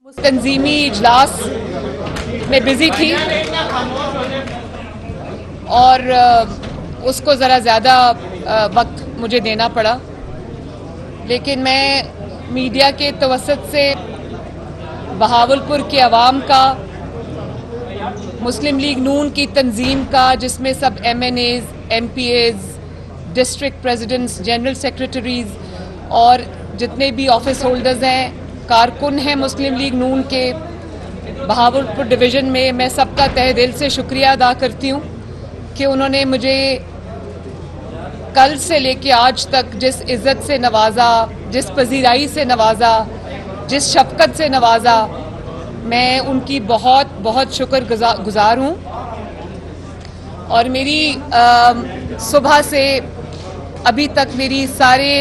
उस तंजीमी इजलास में बिजी थी और उसको ज़रा ज़्यादा वक्त मुझे देना पड़ा, लेकिन मैं मीडिया के तवसत से बहावलपुर के अवाम का, मुस्लिम लीग नून की तंजीम का, जिसमें सब MNAs, MPAs, district presidents, general secretaries और जितने भी ऑफिस होल्डर्स हैं, कारकुन हैं मुस्लिम लीग नून के बहावलपुर डिवीज़न में, मैं सबका तहे दिल से शुक्रिया अदा करती हूँ कि उन्होंने मुझे कल से लेके आज तक जिस इज़्ज़त से नवाजा, जिस पजीराई से नवाजा, जिस शफ़क़त से नवाजा, मैं उनकी बहुत बहुत शुक्रगुज़ार हूँ। और मेरी सुबह से अभी तक मेरी सारे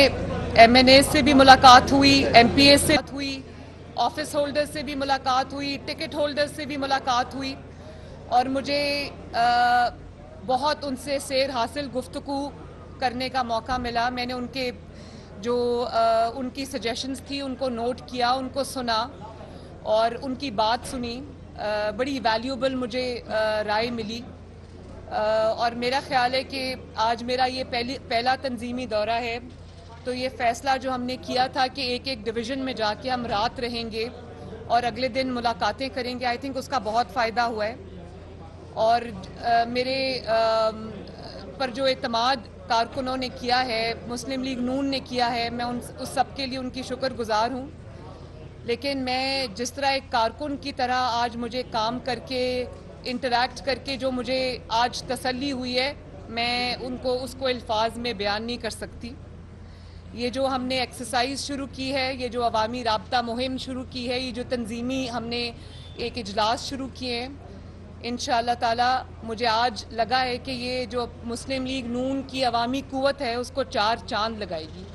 MNA से भी मुलाकात हुई, MPA से हुई, ऑफिस होल्डर से भी मुलाकात हुई, टिकट होल्डर से भी मुलाकात हुई और मुझे बहुत उनसे सैर हासिल गुफ्तगू करने का मौका मिला। मैंने उनके जो उनकी सजेशंस थी उनको नोट किया, उनको सुना और उनकी बात सुनी। बड़ी वैल्यूएबल मुझे राय मिली और मेरा ख्याल है कि आज मेरा ये पहला तंजीमी दौरा है, तो ये फ़ैसला जो हमने किया था कि एक एक डिवीज़न में जाके हम रात रहेंगे और अगले दिन मुलाकातें करेंगे, आई थिंक उसका बहुत फ़ायदा हुआ है। और मेरे पर जो एतमाद कारकुनों ने किया है, मुस्लिम लीग नून ने किया है, मैं उस सब के लिए उनकी शुक्रगुज़ार हूँ। लेकिन मैं जिस तरह एक कारकुन की तरह आज मुझे काम करके, इंटरैक्ट करके जो मुझे आज तसल्ली हुई है, मैं उसको अल्फाज में बयान नहीं कर सकती। ये जो हमने एक्सरसाइज शुरू की है, ये जो अवामी राब्ता मुहिम शुरू की है, ये जो तंजीमी हमने एक इजलास शुरू किए हैं, इंशाअल्लाह ताला मुझे आज लगा है कि ये जो मुस्लिम लीग नून की अवामी कुव्वत है उसको चार चांद लगाएगी।